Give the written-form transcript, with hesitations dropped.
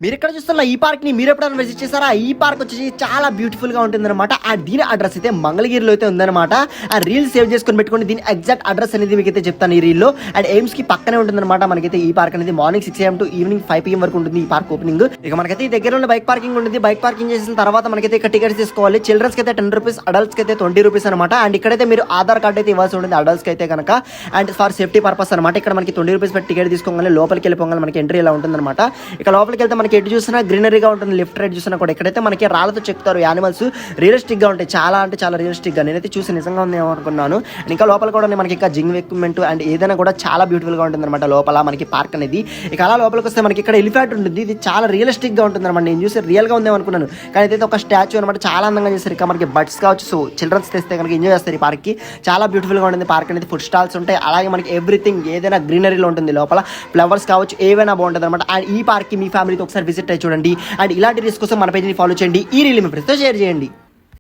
మీరు ఇక్కడ చూస్తున్న ఈ పార్క్ ని మీరు ఎప్పుడైనా విజిట్ చేశారా? ఈ పార్క్ వచ్చేసి చాలా బ్యూటిఫుల్ గా ఉంటుంది అనమాట. దీని అడ్రస్ అయితే మంగళగిరిలో అయితే ఉందన్నమాట. ఆ రీల్ సేవ్ చేసుకుని పెట్టుకోండి. దీని ఎగ్జాక్ట్ అడ్రస్ అనేది మీకు అయితే చెప్తాను ఈ రీల్ లో. అండ్ ఎయిమ్స్ కి పక్కనే ఉంటుందన్నమాట. మనకైతే ఈ పార్క్ అనేది morning 6 AM to evening 5 PM వరకు ఉంటుంది ఈ పార్క్ ఓపెనింగ్. ఇక మనకైతే ఈ దగ్గర ఉన్న బైక్ పార్కింగ్ ఉంటుంది. బైక్ పార్కింగ్ చేసిన తర్వాత మనకైతే ఇక్కడ టికెట్స్ తీసుకోవాలి. చిల్డ్రన్స్ కి అయితే 10 రూపీస్, అడల్ట్స్ కి అయితే 20 రూపీస్ అనమాట. అండ్ ఇక్కడైతే మీరు ఆధార్ కార్డ్ అయితే ఇవ్వాల్సి ఉంటుంది అడల్ట్స్ కి అయితే కనుక. అండ్ ఫర్ సేఫ్టీ పర్పస్ అనమాట. ఇక్కడ మనకి 20 రూపీస్ పెట్టి టికెట్ తీసుకోగానే లోపలికి వెళ్ళిపోగానే మనకి ఎంట్రీ ఇలా ఉంటుంది అనమాట. ఇక లోపలికి వెళ్తే మనకి ఎటు చూసినా గ్రీనరీగా ఉంటుంది. లెఫ్ట్ రైట్ చూసినా కూడా ఇక్కడైతే మనకి రాళ్ళతో చెక్తారు యానిమల్స్. రియలిస్టిక్ గా ఉంటాయి. చాలా అంటే చాలా రియలిస్టిక్ గా నేనైతే చూసి నిజంగా ఉంది అనుకున్నాను. అండ్ ఇంకా లోపల కూడా మనకి ఇంకా జింగ్ ఎక్విప్మెంట్ అండ్ ఏదైనా కూడా చాలా బ్యూటిఫుల్ గా ఉంటుంది అనమాట లోపల మనకి పార్క్ అనేది. ఇక అలా లోపలికి వస్తే మనకి ఇక్కడ ఎలిఫెంట్ ఉంటుంది. ఇది చాలా రియలిస్టిక్ గా ఉంటుంది అనమాట. నేను చూసి రియల్ గా ఉందేమో అనుకున్నాను, కానీ అయితే ఒక స్టాచ్యూ అనమాట. చాలా అందంగా చేస్తారు. ఇక మనకి బర్డ్స్ కావచ్చు, సో చిల్డ్రన్స్ తెస్తే కనుక ఎంజాయ్ చేస్తారు ఈ పార్క్ కి. చాలా బ్యూటిఫుల్ గా ఉంటుంది పార్క్ అనేది. ఫుడ్ స్టాల్స్ ఉంటాయి. అలాగే మనకి ఎవ్రీథింగ్ ఏదైనా గ్రీనరీలో ఉంటుంది. లోపల ఫ్లవర్స్ కావచ్చు, ఏవైనా బాగుంటుంది అనమాట. అండ్ ఈ పార్క్ కి మీ ఫ్యామిలీతో ఒకసారి విజిట్ అయ్యి చూడండి. అండ్ ఇలాంటి రీల్స్ కోసం మన పేజ్ని ఫాలో చేయండి. ఈ రీల్ మీ ఫ్రెండ్స్తో షేర్ చేయండి.